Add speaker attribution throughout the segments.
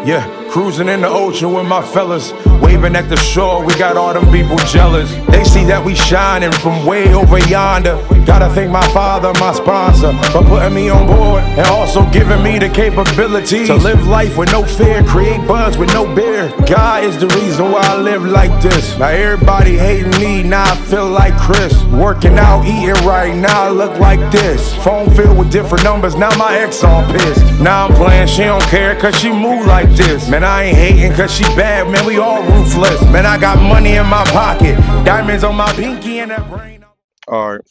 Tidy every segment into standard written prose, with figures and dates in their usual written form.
Speaker 1: Yeah, cruising in the ocean with my fellas, waving at the shore, we got all them people jealous. They see that we shining from way over yonder. Gotta thank my father, my sponsor, for putting me on board and also giving me the capability to live life with no fear, create buzz with no beer. God is the reason why I live like this. Now everybody hating me, now I feel like Chris. Working out, eating right, now I look like this. Phone filled with different numbers, now my ex all pissed. Now I'm playing, she don't care cause she move like this. Man, I ain't hating cause she bad, man, we all ruthless. Man, I got money in my pocket, diamonds on my pinky and that brain.
Speaker 2: All right.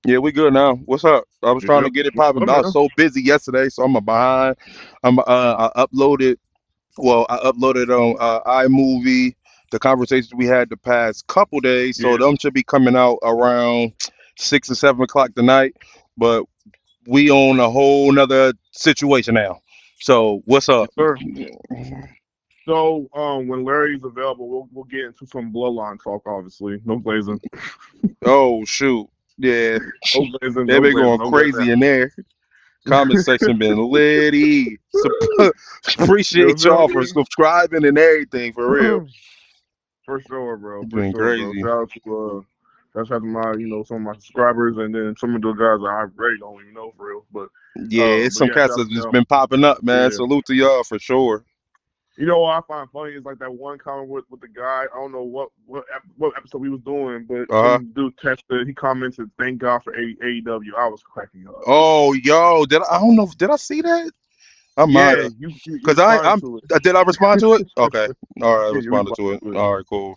Speaker 2: Yeah, we good now. What's up? I was trying to
Speaker 3: Yep.
Speaker 2: get it
Speaker 3: What's
Speaker 2: popping,
Speaker 3: up,
Speaker 2: but I was
Speaker 3: man?
Speaker 2: so busy yesterday, so I'm behind. I uploaded. Well, I uploaded on iMovie the conversations we had the past couple days, so
Speaker 3: Yeah.
Speaker 2: them should be coming out around 6 or 7 o'clock tonight. But we on a whole nother situation now. So what's up?
Speaker 3: Yes, sir. So, when Larry's available, we'll get into some bloodline talk. Obviously, no glazing,
Speaker 2: Oh shoot, yeah,
Speaker 3: no glazing,
Speaker 2: they
Speaker 3: no
Speaker 2: been
Speaker 3: glazing,
Speaker 2: going
Speaker 3: no glazing.
Speaker 2: crazy in there. Comment section been litty.
Speaker 3: You
Speaker 2: Appreciate
Speaker 3: feel
Speaker 2: y'all for
Speaker 3: me?
Speaker 2: subscribing and everything for real.
Speaker 3: For sure, bro.
Speaker 2: It's
Speaker 3: For
Speaker 2: been
Speaker 3: sure, bro.
Speaker 2: crazy.
Speaker 3: Shout out to my, some of my subscribers, and then some of those guys that I really don't even know for real.
Speaker 2: Yeah, it's
Speaker 3: But
Speaker 2: some
Speaker 3: yeah,
Speaker 2: cats
Speaker 3: shout out
Speaker 2: that's
Speaker 3: to
Speaker 2: just
Speaker 3: them.
Speaker 2: been popping up, man.
Speaker 3: Yeah.
Speaker 2: Salute to y'all for sure.
Speaker 3: You know what I find funny is like that one comment with the guy. I don't know what episode we was doing, but
Speaker 2: Uh huh.
Speaker 3: some dude texted. He commented, "Thank God for AEW." I was cracking up.
Speaker 2: Oh, yo, I don't know. Did I see that? I might
Speaker 3: Yeah,
Speaker 2: have.
Speaker 3: you
Speaker 2: Cause
Speaker 3: responded
Speaker 2: I'm.
Speaker 3: to it.
Speaker 2: Did I respond to it? Okay. All right, I
Speaker 3: Yeah, you
Speaker 2: responded to
Speaker 3: responded
Speaker 2: it.
Speaker 3: to it.
Speaker 2: All right, cool.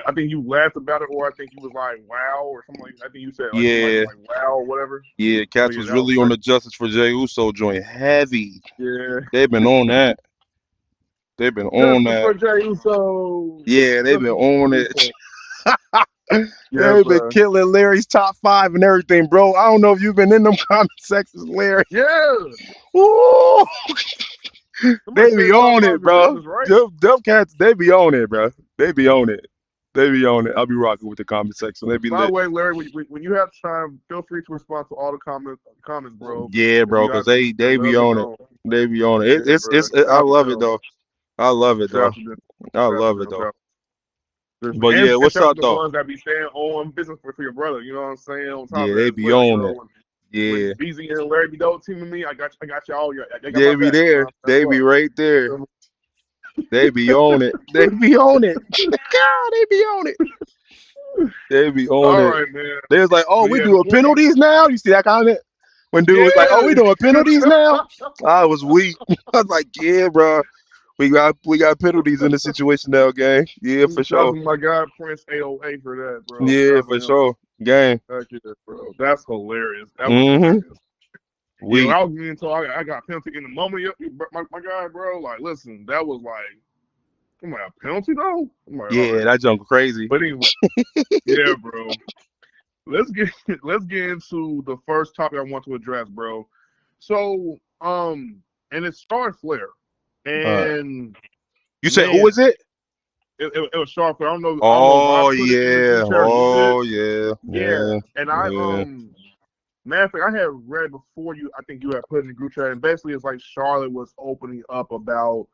Speaker 3: I think you laughed about it, or I think you was like, "Wow," or something like. I think you said like something
Speaker 2: Yeah,
Speaker 3: like "Wow" or whatever.
Speaker 2: yeah.
Speaker 3: But
Speaker 2: Cats
Speaker 3: yeah,
Speaker 2: was
Speaker 3: that was
Speaker 2: really on
Speaker 3: crazy.
Speaker 2: the Justice for Jay Uso joint heavy.
Speaker 3: Yeah.
Speaker 2: They've been on that. They've been on
Speaker 3: Justice
Speaker 2: that.
Speaker 3: for Jey Uso.
Speaker 2: Yeah, they've been
Speaker 3: Justice for
Speaker 2: on
Speaker 3: Jey
Speaker 2: it.
Speaker 3: Uso. Yeah,
Speaker 2: They've been
Speaker 3: bro.
Speaker 2: killing Larry's top five and everything, bro. I don't know if you've been in them comment sections, Larry.
Speaker 3: Yeah.
Speaker 2: Ooh,
Speaker 3: Somebody
Speaker 2: they be
Speaker 3: said something
Speaker 2: on it,
Speaker 3: about your
Speaker 2: bro.
Speaker 3: business, right?
Speaker 2: Them cats, they be on it, bro. They be on it. They be on it. I'll be rocking with the comment section. They be
Speaker 3: By the
Speaker 2: lit.
Speaker 3: way, Larry, when you have time, feel free to respond to all the comments, bro.
Speaker 2: Yeah,
Speaker 3: If you
Speaker 2: bro, cause
Speaker 3: got something to say,
Speaker 2: they
Speaker 3: let
Speaker 2: be
Speaker 3: us
Speaker 2: on it.
Speaker 3: know.
Speaker 2: They be on it.
Speaker 3: Yeah, bro.
Speaker 2: I
Speaker 3: Shout out to
Speaker 2: love it
Speaker 3: them.
Speaker 2: though. I love it
Speaker 3: Shout
Speaker 2: though.
Speaker 3: out to them.
Speaker 2: I
Speaker 3: Shout out to
Speaker 2: love it
Speaker 3: them. Shout
Speaker 2: though.
Speaker 3: out to them.
Speaker 2: But yeah,
Speaker 3: And
Speaker 2: what's
Speaker 3: shout out
Speaker 2: up
Speaker 3: to the
Speaker 2: though?
Speaker 3: ones that be staying on business for your brother. You know what I'm saying? On top
Speaker 2: Yeah,
Speaker 3: of that
Speaker 2: they
Speaker 3: as
Speaker 2: be
Speaker 3: well.
Speaker 2: on it.
Speaker 3: When
Speaker 2: Yeah,
Speaker 3: BZ and Larry be double teaming me, I got y'all. I got
Speaker 2: they
Speaker 3: my
Speaker 2: be
Speaker 3: back. You know
Speaker 2: there.
Speaker 3: what I'm
Speaker 2: They be
Speaker 3: saying?
Speaker 2: right there. They be on it. They be on it. God, they be on it. They be on
Speaker 3: All
Speaker 2: it.
Speaker 3: right, man.
Speaker 2: They was like, oh,
Speaker 3: But
Speaker 2: we
Speaker 3: yeah,
Speaker 2: doing
Speaker 3: before we
Speaker 2: penalties now? You see that comment? When dude was like, oh, we
Speaker 3: yeah.
Speaker 2: doing penalties now? I was weak. I was like, yeah, bro. We got penalties in the situation now, gang. Yeah, for
Speaker 3: Shout out
Speaker 2: sure.
Speaker 3: to my guy Prince 808 for that, bro. Shout
Speaker 2: Yeah,
Speaker 3: out to
Speaker 2: for
Speaker 3: him.
Speaker 2: sure. Gang.
Speaker 3: Heck yeah, bro. That's hilarious. That was
Speaker 2: Mm-hmm.
Speaker 3: hilarious. Yeah, when
Speaker 2: We.
Speaker 3: I was getting told I got penalty in the moment, my guy, bro, like, listen, that was like, I'm like, a penalty though? I'm like, all
Speaker 2: Yeah,
Speaker 3: right.
Speaker 2: that junk crazy.
Speaker 3: But anyway, yeah, bro. Let's get let's get into the first topic I want to address, bro. So, and it's Star Flair,
Speaker 2: All right.
Speaker 3: and
Speaker 2: You said who
Speaker 3: man,
Speaker 2: is it?
Speaker 3: it was Star Flair. I don't know if I
Speaker 2: Oh
Speaker 3: put it in the
Speaker 2: yeah.
Speaker 3: group chat or you did.
Speaker 2: Oh yeah.
Speaker 3: Yeah,
Speaker 2: Yeah.
Speaker 3: and
Speaker 2: Yeah.
Speaker 3: matter of fact, I had read before you. I think you had put in the group chat, and basically it's like Charlotte was opening up about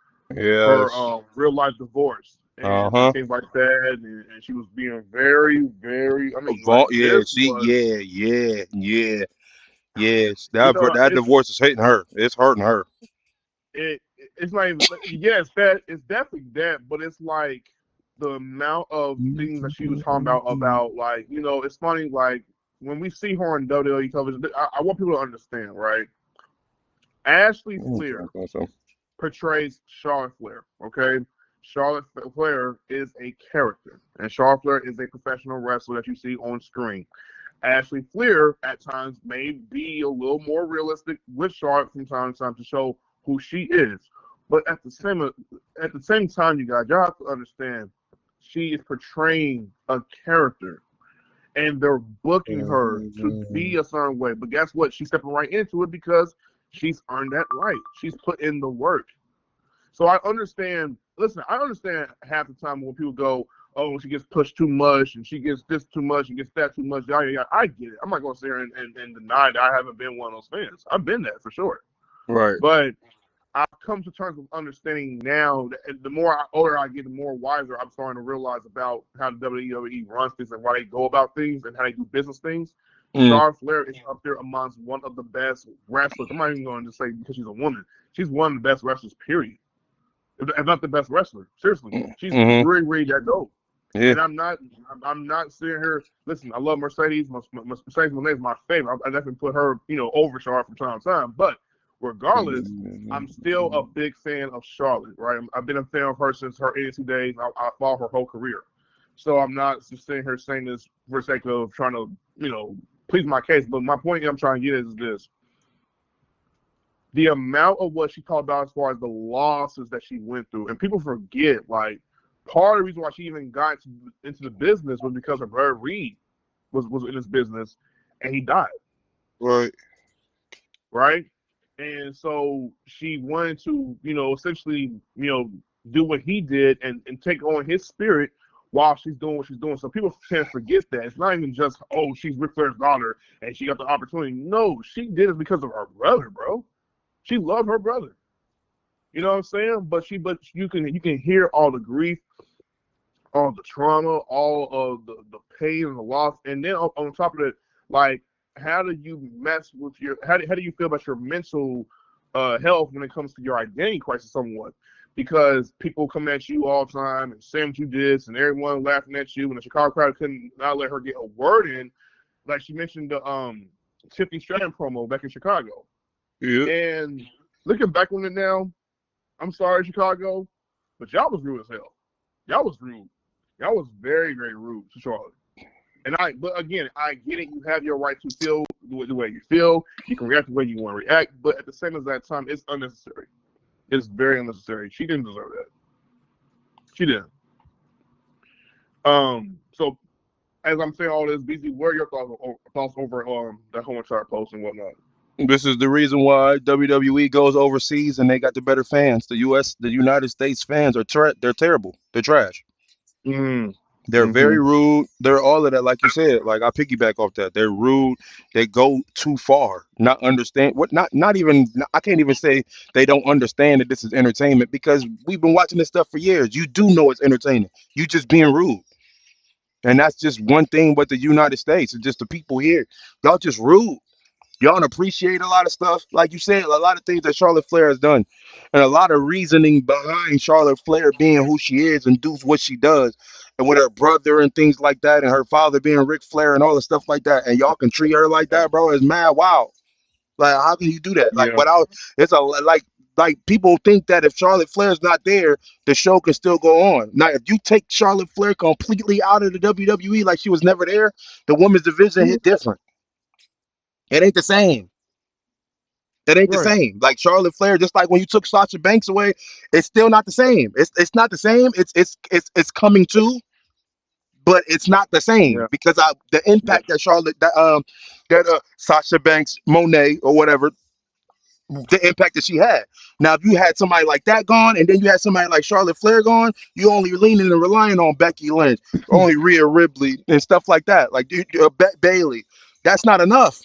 Speaker 3: her
Speaker 2: Yes.
Speaker 3: real life divorce and
Speaker 2: Uh-huh.
Speaker 3: things like that, and she was being very, very. I mean, like
Speaker 2: Yeah,
Speaker 3: this
Speaker 2: she
Speaker 3: was,
Speaker 2: yeah. Yes.
Speaker 3: you
Speaker 2: That
Speaker 3: know,
Speaker 2: that divorce is hitting her. It's hurting her.
Speaker 3: it's not even. Yes, that it's definitely that, but it's like the amount of things that she was talking about like it's funny like when we see her on WWE television. I want people to understand, right? Ashley Flair portrays Charlotte Flair. Okay, Charlotte Flair is a character, and Charlotte Flair is a professional wrestler that you see on screen. Ashley Flair at times may be a little more realistic with Charlotte from time to time to show who she is. But at the same time, you guys, y'all have to understand, she is portraying a character, and they're booking her to be a certain way. But guess what? She's stepping right into it because she's earned that right. She's put in the work. So I understand. Listen, I understand half the time when people go, "Oh, she gets pushed too much, and she gets this too much, and gets that too much." Yeah, I get it. I'm not gonna sit here and deny that I haven't been one of those fans. I've been that for sure.
Speaker 2: Right.
Speaker 3: But I've come to terms with understanding now. The more older I get, the more wiser I'm starting to realize about how the WWE runs things and why they go about things and how they do business things.
Speaker 2: Mm.
Speaker 3: Charlotte Flair is up there amongst one of the best wrestlers. I'm not even going to say because she's a woman. She's one of the best wrestlers, period. If not the best wrestler. Seriously. She's
Speaker 2: Mm-hmm.
Speaker 3: really, really that dope.
Speaker 2: Yeah.
Speaker 3: And I'm not sitting here. Listen, I love Mercedes. Mercedes Moné is my favorite. I definitely put her, over Charlotte from time to time. But regardless, I'm still a big fan of Charlotte. Right? I've been a fan of her since her NXT days. I followed her whole career. So I'm not just sitting here saying this for the sake of trying to, please my case. But my point I'm trying to get is this: the amount of what she talked about as far as the losses that she went through, and people forget, like, part of the reason why she even got into the business was because her brother Reed was in this business, and he died.
Speaker 2: Right.
Speaker 3: Right? And so she wanted to, essentially, do what he did and take on his spirit while she's doing what she's doing. So people can't forget that. It's not even just, oh, she's Ric Flair's daughter and she got the opportunity. No, she did it because of her brother, bro. She loved her brother. You know what I'm saying? But you can hear all the grief, all the trauma, all of the pain and the loss, and then on top of it, like, how do you mess with how do you feel about your mental health when it comes to your identity crisis somewhat? Because people come at you all the time and saying what you did, and everyone laughing at you, and the Chicago crowd couldn't not let her get a word in. Like she mentioned the Tiffany Stratton promo back in Chicago.
Speaker 2: Yeah.
Speaker 3: And looking back on it now, I'm sorry, Chicago, but y'all was rude as hell. Y'all was rude. Y'all was very, very rude to Charlotte. But again, I get it. You have your right to feel the way you feel. You can react the way you want to react. But at the same time, it's unnecessary. It's very unnecessary. She didn't deserve that. She didn't. So as I'm saying all this, BZ, what are your thoughts over that whole entire post and whatnot?
Speaker 2: This is the reason why WWE goes overseas and they got the better fans. The United States fans they're terrible. They're trash.
Speaker 3: Mm.
Speaker 2: They're very rude. They're all of that, like you said. Like I piggyback off that. They're rude. They go too far. Not understand what. Not even. I can't even say they don't understand that this is entertainment because we've been watching this stuff for years. You do know it's entertaining. You just being rude, and that's just one thing. But the United States and just the people here, y'all just rude. Y'all don't appreciate a lot of stuff. Like you said, a lot of things that Charlotte Flair has done, and a lot of reasoning behind Charlotte Flair being who she is and does what she does, and with her brother and things like that, and her father being Ric Flair and all the stuff like that, and y'all can treat her like that, bro, is mad wow. Like, how can you do that? Like,
Speaker 3: Yeah.
Speaker 2: without it's a like people think that if Charlotte Flair's not there, the show can still go on. Now, if you take Charlotte Flair completely out of the WWE, like she was never there, the women's division hit different. It ain't the same. It ain't the
Speaker 3: Right.
Speaker 2: same. Like Charlotte Flair, just like when you took Sasha Banks away, it's still not the same. It's not the same. It's coming to, but it's not the same
Speaker 3: Yeah.
Speaker 2: because the
Speaker 3: Yeah.
Speaker 2: impact that Sasha Banks, Monet or whatever, the impact that she had. Now, if you had somebody like that gone, and then you had somebody like Charlotte Flair gone, you only leaning and relying on Becky Lynch, only Rhea Ripley and stuff like that, like Bailey. That's not enough.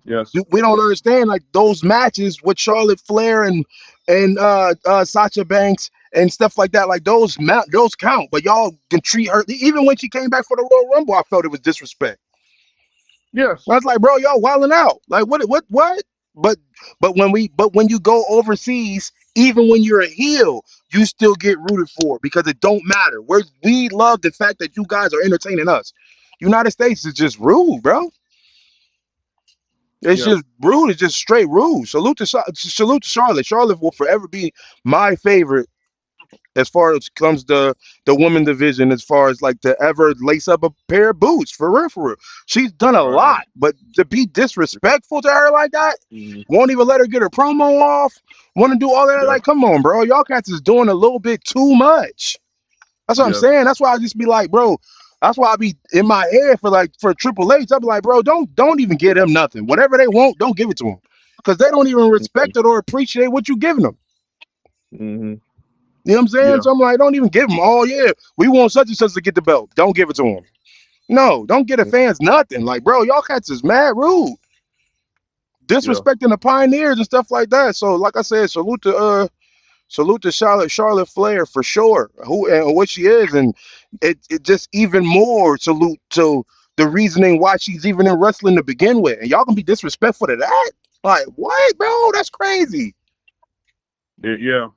Speaker 3: Yes.
Speaker 2: We don't understand like those matches with Charlotte Flair and Sasha Banks and stuff like that. Like those count, but y'all can treat her. Even when she came back for the Royal Rumble, I felt it was disrespect. I
Speaker 3: Yes.
Speaker 2: was like, bro, y'all wilding out. Like what? But when you go overseas, even when you're a heel, you still get rooted for because it don't matter. We love the fact that you guys are entertaining us. United States is just rude, bro. It's
Speaker 3: Yeah.
Speaker 2: just rude. It's just straight rude. Salute to Charlotte. Charlotte will forever be my favorite as far as comes the women division. As far as like to ever lace up a pair of boots for real, for real. She's done a
Speaker 3: Right.
Speaker 2: lot, but to be disrespectful to her like that,
Speaker 3: Mm-hmm.
Speaker 2: won't even let her get her promo off. Want to do all that?
Speaker 3: Yeah.
Speaker 2: Like, come on, bro. Y'all cats is doing a little bit too much. That's what I'm
Speaker 3: Yeah.
Speaker 2: saying. That's why I just be like, bro. That's why I be in my head for Triple H. I be like, bro, don't even give them nothing. Whatever they want, don't give it to them, because they don't even respect it or appreciate what you giving them.
Speaker 3: Mm-hmm.
Speaker 2: You know what I'm saying?
Speaker 3: Yeah.
Speaker 2: So I'm like, don't even give them. Oh yeah, we want such and such to get the belt. Don't give it to them. No, don't get the fans nothing. Like, bro, y'all cats is mad rude.
Speaker 3: Yeah.
Speaker 2: disrespecting the pioneers and stuff like that. So, like I said, salute to Charlotte Flair for sure, who and what she is, and it just even more salute to the reasoning why she's even in wrestling to begin with. And y'all gonna be disrespectful to that? Like what, bro? That's crazy.
Speaker 3: Yeah.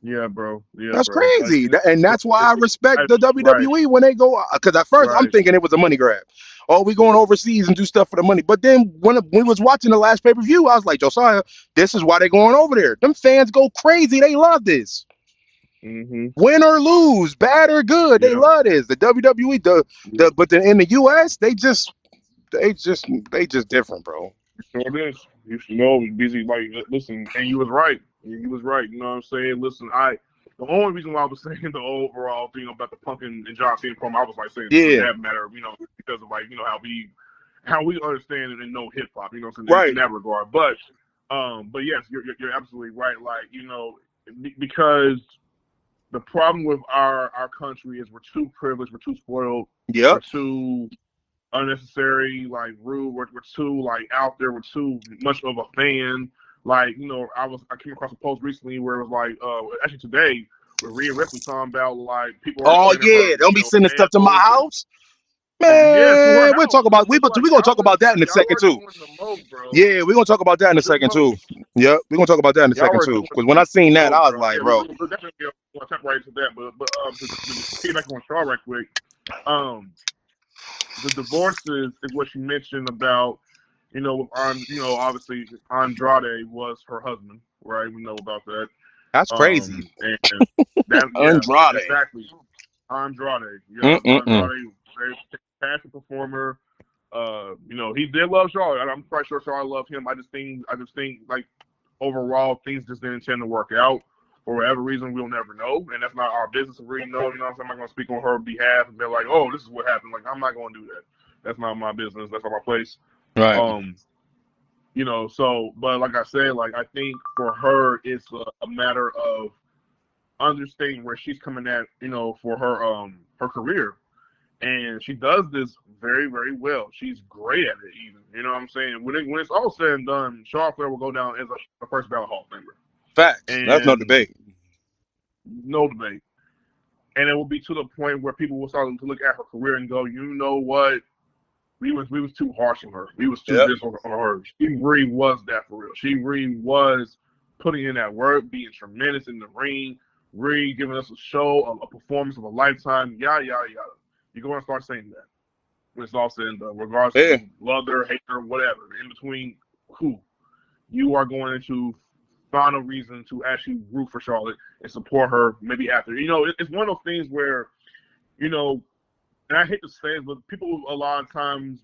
Speaker 3: Yeah, bro. Yeah,
Speaker 2: That's
Speaker 3: bro. Like,
Speaker 2: crazy. And that's why I respect the
Speaker 3: right.
Speaker 2: WWE when they go. Because at first I'm
Speaker 3: Right.
Speaker 2: thinking it was a money grab. Oh, we going overseas and do stuff for the money. But then when we was watching the last pay-per-view, I was like, Josiah, this is why they going over there. Them fans go crazy. They love this.
Speaker 3: Mm-hmm.
Speaker 2: Win or lose, bad or good, they
Speaker 3: Yeah.
Speaker 2: love this. The WWE, but then in the US, they just different, bro.
Speaker 3: Sure is. You should know, busy. Like, listen, and you was right. You was right. You know what I'm saying? Listen, the only reason why I was saying the overall thing about the Punk and John Cena promo, I was like saying for
Speaker 2: Yeah,
Speaker 3: that matter, because of like, how we understand and know hip hop, in
Speaker 2: right.
Speaker 3: that regard. But yes, you're absolutely right. Like, because the problem with our country is we're too privileged, we're too spoiled, we're
Speaker 2: Yep.
Speaker 3: too unnecessary, like rude. We're too like out there. We're too much of a fan. Like, I came across a post recently where it was like, actually today, where Rhea Ripley talking about like people are
Speaker 2: Oh
Speaker 3: sending her,
Speaker 2: yeah, don't be sending stuff to my
Speaker 3: samples and
Speaker 2: house,
Speaker 3: yeah, to her
Speaker 2: man. We'll
Speaker 3: house.
Speaker 2: talk
Speaker 3: And
Speaker 2: about
Speaker 3: I'm just like,
Speaker 2: we gonna talk about that in a
Speaker 3: y'all
Speaker 2: second
Speaker 3: are
Speaker 2: too.
Speaker 3: doing the most, bro.
Speaker 2: Yeah, we're gonna talk about that in a
Speaker 3: The
Speaker 2: second too.
Speaker 3: most.
Speaker 2: Yep, we're gonna talk about that in a
Speaker 3: Y'all
Speaker 2: second
Speaker 3: are
Speaker 2: too.
Speaker 3: doing
Speaker 2: Because when I seen
Speaker 3: the
Speaker 2: that,
Speaker 3: most,
Speaker 2: I was
Speaker 3: bro.
Speaker 2: like,
Speaker 3: Yeah,
Speaker 2: bro,
Speaker 3: we'll definitely tap right into that. But to get back on Shaw right quick, the divorces is what you mentioned about, obviously Andrade was her husband, right? We know about that.
Speaker 2: that's crazy.
Speaker 3: And that, yeah,
Speaker 2: Andrade.
Speaker 3: exactly. Andrade, yeah,
Speaker 2: Mm-mm-mm.
Speaker 3: Andrade, very passionate performer. He did love Charlotte. I'm quite sure Charlotte loved him. I just think like overall things just didn't tend to work out. For whatever reason, we'll never know, and that's not our business to really know. I'm not going to speak on her behalf and be like, "Oh, this is what happened." Like, I'm not going to do that. That's not my business. That's not my place.
Speaker 2: Right.
Speaker 3: So, but like I said, like I think for her, it's a matter of understanding where she's coming at, for her career, and she does this very, very well. She's great at it, even. You know what I'm saying? When it's all said and done, Charlotte Flair will go down as a first ballot Hall of Famer,
Speaker 2: Facts. That's no
Speaker 3: and
Speaker 2: debate.
Speaker 3: no debate. And it will be to the point where people will start to look at her career and go, you know what? We was too harsh on her. We was too
Speaker 2: Yep.
Speaker 3: this on her. She really was that for real. She really was putting in that work, being tremendous in the ring, really giving us a show, a performance of a lifetime, yada yada yada. You're going to start saying that when it's all said and done, regardless if
Speaker 2: Yeah.
Speaker 3: you love her, hate her, whatever. In between, who you are going to find a reason to actually root for Charlotte and support her. Maybe after, it's one of those things where, and I hate to say it, but people a lot of times,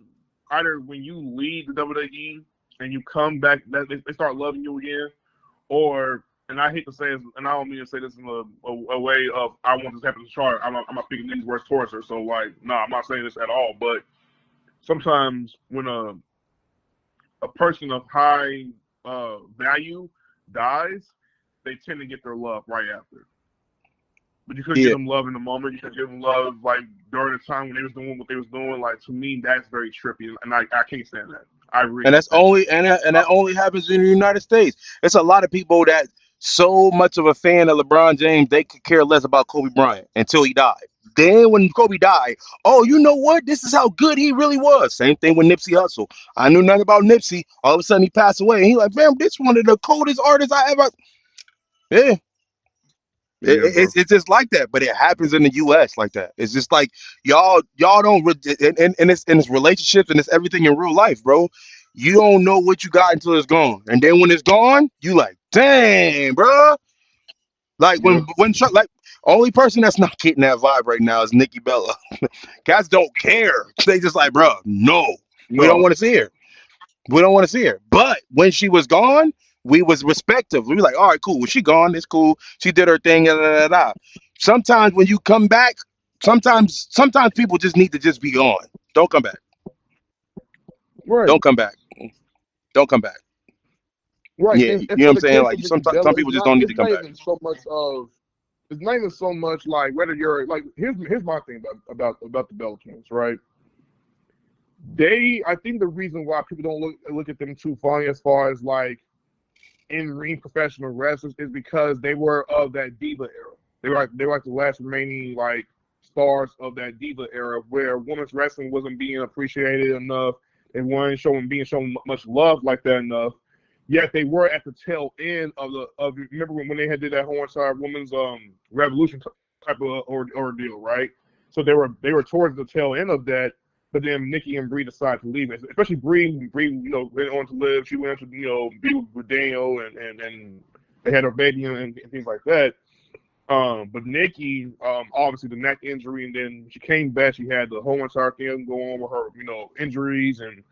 Speaker 3: either when you leave the WWE and you come back, they start loving you again, or, and I hate to say it, and I don't mean to say this in a way of I want this to happen to Charlotte. I'm not speaking these words towards her, so like, no, I'm not saying this at all. But sometimes when a person of high value dies, they tend to get their love right after. But you couldn't give
Speaker 2: Yeah.
Speaker 3: them love in the moment. You could give them love like during the time when they was doing what they was doing. Like, to me, that's very trippy, and I can't stand that. I really
Speaker 2: And
Speaker 3: can't
Speaker 2: that's
Speaker 3: stand
Speaker 2: only and that only happens in the United States. It's a lot of people that so much of a fan of LeBron James they could care less about Kobe Bryant until he died. Then when Kobe died, oh, you know what? This is how good he really was. Same thing with Nipsey Hussle. I knew nothing about Nipsey. All of a sudden he passed away, and he like, man, this one of the coldest artists I ever. Yeah,
Speaker 3: that. Yeah, bro.
Speaker 2: it's just like that, but it happens in the U.S. like that. It's just like y'all don't and it's relationships and it's everything in real life, bro. You don't know what you got until it's gone, and then when it's gone, you like, dang, bro. Like
Speaker 3: Yeah.
Speaker 2: like only person that's not getting that vibe right now is Nikki Bella. Cats don't care. They just like, bro, no, we don't
Speaker 3: No.
Speaker 2: want to see her. We don't want to see her. But when she was gone, we was respectful. We were like, all right, cool. When she gone, it's cool. She did her thing. Da, da, da, da. Sometimes when you come back, sometimes people just need to just be gone. Don't come back.
Speaker 3: Right.
Speaker 2: Don't come back. Don't come back.
Speaker 3: Right.
Speaker 2: Yeah,
Speaker 3: And,
Speaker 2: you
Speaker 3: and
Speaker 2: know what
Speaker 3: for
Speaker 2: I'm
Speaker 3: the
Speaker 2: saying?
Speaker 3: case
Speaker 2: Like
Speaker 3: of Nikki
Speaker 2: sometimes some
Speaker 3: Bella,
Speaker 2: people just don't need
Speaker 3: it's
Speaker 2: to come
Speaker 3: not
Speaker 2: back.
Speaker 3: even so much of. It's not even so much like whether you're like. Here's my thing about the Bella twins, right? I think the reason why people don't look at them too funny as far as like in ring professional wrestlers is because they were of that diva era. They were like the last remaining like stars of that diva era where women's wrestling wasn't being appreciated enough. They weren't being shown much love like that enough. Yet they were at the tail end of remember when they had did that Hornside Women's Revolution type of ordeal, right? So they were towards the tail end of that, but then Nikki and Brie decided to leave. Especially Brie, went on to live. She went to be with Daniel, and they had her baby and things like that. But Nikki, obviously the neck injury, and then she came back. She had the whole entire thing going on with her, injuries and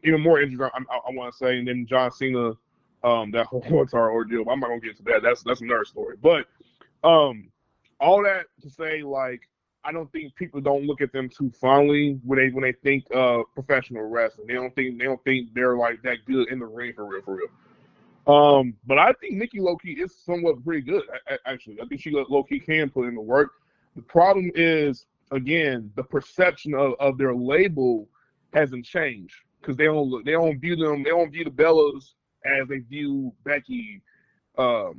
Speaker 3: even more injuries. I want to say, and then John Cena, that whole entire ordeal. But I'm not gonna get into that. That's another story. But all that to say, like, I don't think people don't look at them too fondly when they think professional wrestling. They don't think they're like that good in the ring for real, for real. But I think Nikki low-key is somewhat pretty good, actually. I think she low-key can put in the work. The problem is, again, the perception of their label hasn't changed because they don't view the Bellas as they view Becky, uh,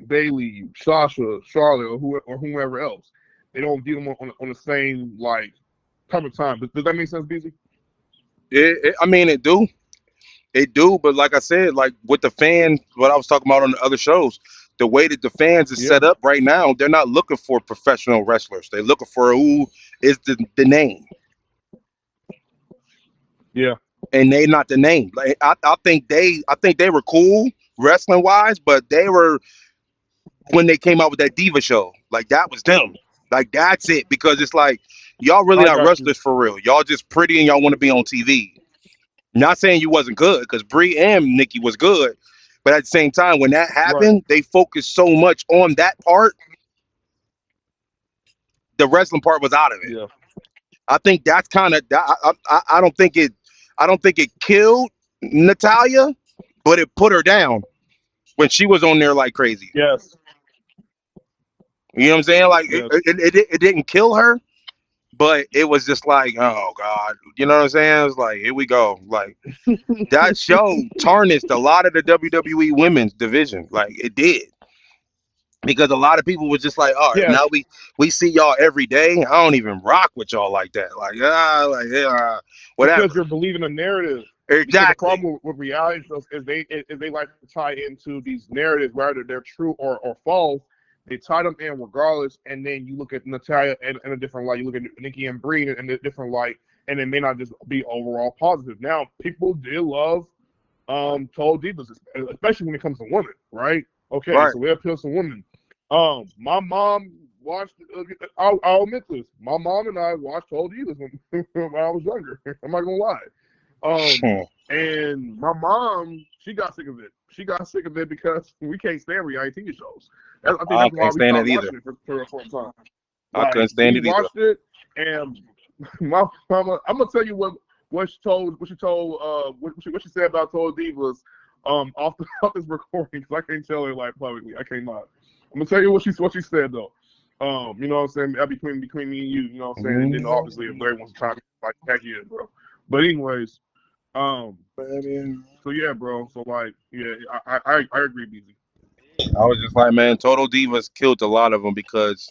Speaker 3: Bailey, Sasha, Charlotte, or whomever else. They don't view them on the same like type of time. Does that make sense, BZ?
Speaker 2: I mean, it do. But like I said, like with the fans, what I was talking about on the other shows, the way that the fans is
Speaker 3: Yeah,
Speaker 2: set up right now, they're not looking for professional wrestlers. They're looking for who is the name,
Speaker 3: yeah,
Speaker 2: and they not the name. Like I think they were cool wrestling wise, but they were when they came out with that Diva show. Like that was them. Like that's it because it's like y'all really
Speaker 3: I
Speaker 2: not
Speaker 3: got you.
Speaker 2: wrestlers for real. Y'all just pretty and y'all want to be on TV. Not saying you wasn't good because Brie and Nikki was good, but at the same time, when that
Speaker 3: Right.
Speaker 2: happened, they focused so much on that part, the wrestling part was out of it.
Speaker 3: Yeah.
Speaker 2: I think that's kind of I don't think it killed Natalia, but it put her down when she was on there like crazy.
Speaker 3: Yes.
Speaker 2: You know what I'm saying? Like
Speaker 3: Yes.
Speaker 2: it didn't kill her, but it was just like, oh God, you know what I'm saying? It's like, here we go. Like that show tarnished a lot of the WWE women's division. Like it did. Because a lot of people was just like, all right,
Speaker 3: Yes.
Speaker 2: now we see y'all every day. I don't even rock with y'all like that. Like yeah,
Speaker 3: Because
Speaker 2: whatever.
Speaker 3: you're believing a narrative. You see, the
Speaker 2: Exactly.
Speaker 3: problem with reality shows is they like to tie into these narratives, whether they're true or false. They tie them in regardless, and then you look at Natalia in a different light. You look at Nikki and Brie in a different light, and it may not just be overall positive. Now, people did love Total Divas, especially when it comes to women, right? Okay,
Speaker 2: Right.
Speaker 3: so we appeal to women. My mom watched. I'll admit this. My mom and I watched Total Divas when I was younger. I'm not gonna lie.
Speaker 2: Hmm.
Speaker 3: And my mom, she got sick of it. She got sick of it because we can't stand reality TV shows. I think
Speaker 2: I
Speaker 3: that's why
Speaker 2: can't
Speaker 3: we
Speaker 2: stand it
Speaker 3: stopped
Speaker 2: either.
Speaker 3: watching it for a time.
Speaker 2: I couldn't
Speaker 3: Like
Speaker 2: stand
Speaker 3: we
Speaker 2: it either.
Speaker 3: watched it, and my mama. I'm gonna tell you what she said about Total Divas off off this recording because I can't tell her like publicly. I cannot. I'm gonna tell you what she said though. You know what I'm saying? Between me and you, you know what I'm saying? And then obviously if Larry wants to chime in, like heck yeah, bro. But anyways, um, so yeah, bro. So like, yeah, I agree, BZ.
Speaker 2: I was just like, man, Total Divas killed a lot of them because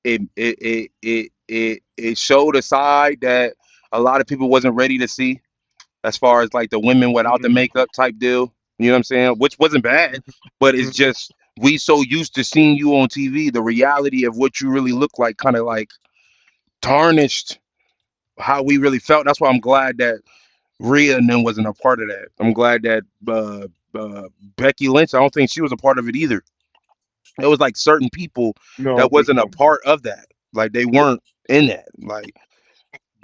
Speaker 2: it showed a side that a lot of people wasn't ready to see as far as like the women without the
Speaker 3: Mm-hmm.
Speaker 2: makeup type deal. You know what I'm saying? Which wasn't bad, but it's just we so used to seeing you on TV, the reality of what you really look like kind of like tarnished how we really felt. That's why I'm glad that Rhea and them wasn't a part of that. I'm glad that Becky Lynch, I don't think she was a part of it either. It was like certain people
Speaker 3: No, I
Speaker 2: that
Speaker 3: don't think
Speaker 2: wasn't a
Speaker 3: so.
Speaker 2: part of that. Like they weren't in that. Like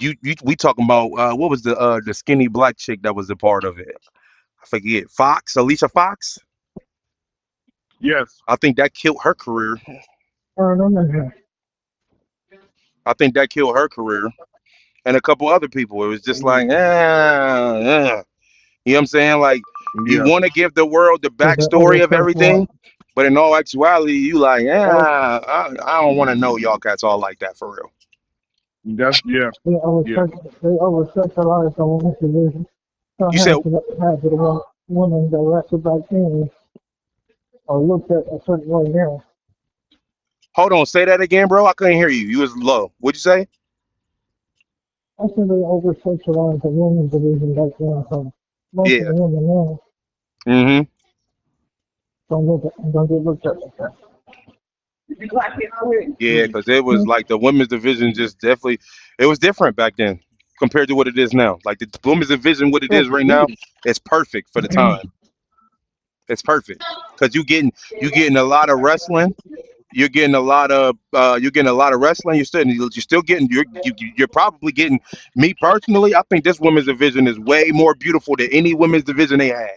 Speaker 2: you we talking about what was the skinny black chick that was a part of it? I forget. Fox, Alicia Fox.
Speaker 3: Yes.
Speaker 2: I think that killed her career.
Speaker 3: Oh, no, no, no.
Speaker 2: I think that killed her career. And a couple other people. It was just like,
Speaker 3: Mhm.
Speaker 2: You know what I'm saying? Like you
Speaker 3: Yeah.
Speaker 2: want to give the world the
Speaker 3: Okay,
Speaker 2: backstory of
Speaker 3: first
Speaker 2: everything,
Speaker 3: one.
Speaker 2: but in all actuality, you like,
Speaker 3: Oh,
Speaker 2: I don't want to know y'all cats all like that for real.
Speaker 3: That's yeah.
Speaker 4: They
Speaker 3: Yeah.
Speaker 4: over-sexualize the women's division. So
Speaker 2: You said,
Speaker 4: half of the women that wrestle back then are looked at a certain way now.
Speaker 2: hold on, say that again, bro. I couldn't hear you. You was low. What'd you say?
Speaker 4: I think they over-sexualize the women's division back then. So most of
Speaker 2: Yeah.
Speaker 4: the women now
Speaker 2: Mm-hmm.
Speaker 4: don't get looked at like that.
Speaker 2: Yeah, because it was like the women's division just definitely, it was different back then compared to what it is now. Like the women's division, what it
Speaker 3: Oh,
Speaker 2: is
Speaker 3: for
Speaker 2: right now,
Speaker 3: sure.
Speaker 2: it's perfect for the time. It's perfect because you getting a lot of wrestling. You're getting a lot of wrestling. You're still getting you're probably getting, me personally, I think this women's division is way more beautiful than any women's division they had.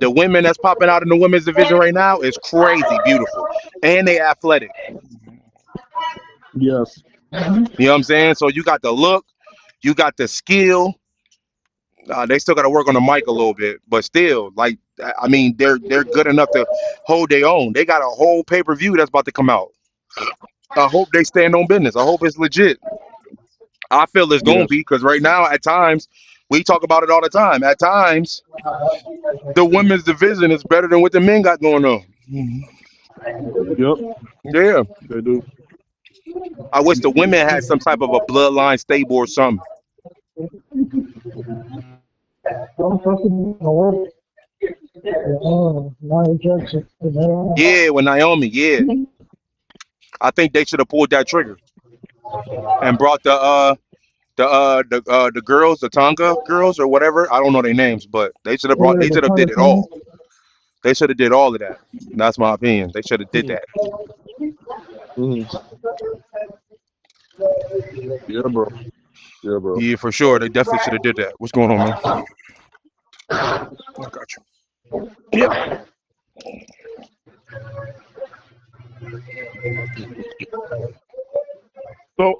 Speaker 2: The women that's popping out in the women's division right now is crazy beautiful, and they athletic.
Speaker 3: Yes.
Speaker 2: You know what I'm saying? So you got the look, you got the skill. They still got to work on the mic a little bit, but still, like, I mean, they're good enough to hold their own. They got a whole pay-per-view that's about to come out. I hope they stand on business. I hope it's legit. I feel it's gonna
Speaker 3: Yes.
Speaker 2: be, because right now, at times, we talk about it all the time. At times, the women's division is better than what the men got going on.
Speaker 3: Yep.
Speaker 2: Yeah,
Speaker 3: They do.
Speaker 2: I wish the women had some type of a bloodline stable or something.
Speaker 4: Don't fucking work. Nia Jackson.
Speaker 2: Yeah, with Naomi, yeah, I think they should have pulled that trigger and brought the girls, the Tonga girls or whatever. I don't know their names, but they
Speaker 4: The
Speaker 2: should have did
Speaker 4: Tonga
Speaker 2: it
Speaker 4: Twins.
Speaker 2: all. They should have did all of that. That's my opinion. They should have did that.
Speaker 3: Mm-hmm. Yeah, bro. Yeah, bro.
Speaker 2: Yeah, for sure. They definitely should have did that. What's going on, man? I got you. Yeah.
Speaker 3: So,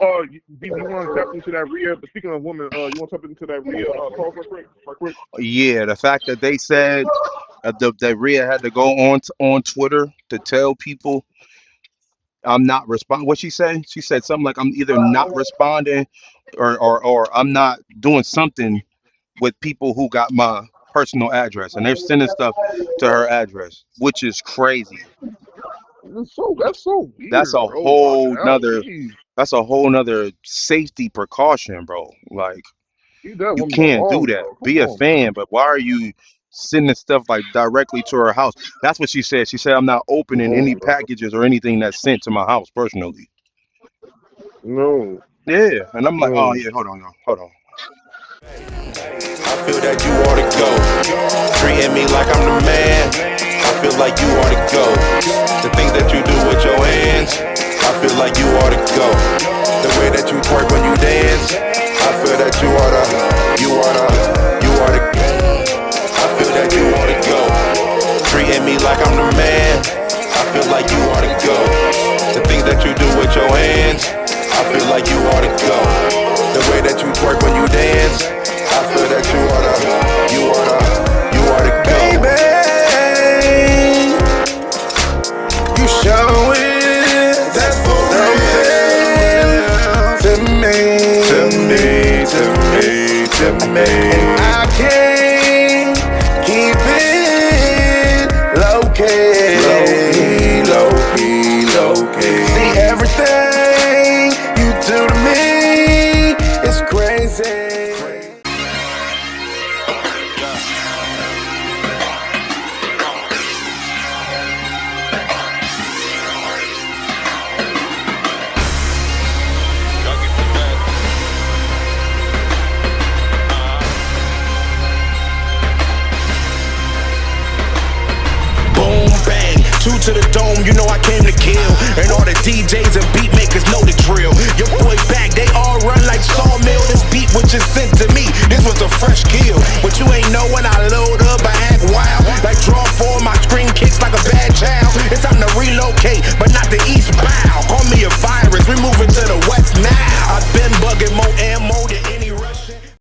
Speaker 3: you want to tap into that Rhea? But speaking of women, you want to tap into that Rhea talk real quick? Right quick.
Speaker 2: Yeah, the fact that they said that Rhea had to go on Twitter to tell people I'm not responding. What she said? She said something like I'm either not responding or I'm not doing something with people who got my personal address, and they're sending stuff to her address, which is crazy.
Speaker 3: That's so
Speaker 2: That's
Speaker 3: weird,
Speaker 2: a
Speaker 3: bro. Like,
Speaker 2: whole nother
Speaker 3: jeez,
Speaker 2: that's a whole nother safety precaution, bro. Like,
Speaker 3: leave that
Speaker 2: you
Speaker 3: woman
Speaker 2: can't do
Speaker 3: alone,
Speaker 2: that.
Speaker 3: bro. Come
Speaker 2: Be a
Speaker 3: on, man.
Speaker 2: fan, but why are you sending stuff like directly to her house? That's what she said. She said I'm not
Speaker 3: Come
Speaker 2: opening any
Speaker 3: on, bro.
Speaker 2: packages or anything that's sent to my house personally.
Speaker 3: No,
Speaker 2: Yeah, and I'm like, oh
Speaker 3: no.
Speaker 2: yeah, hold on, y'all. Hold on.
Speaker 1: I feel that you ought to go. Treating me like I'm the man. I feel like you ought to go. The things that you do with your hands, I feel like you ought to go. The way that you twerk when you dance, I feel that you ought to. I feel that you ought to go. Treating me like I'm the man. I feel like you ought to go. The things that you do with your hands, I feel like you ought to go. The way that you twerk when you dance, I feel that you oughta go. Baby, you show it, that's for real. To me. And I can't keep it low key. See, everything you do to me is crazy. Boom, bang, two to the dome, you know I came to kill. And all the DJs and beat makers know the drill. Your boy back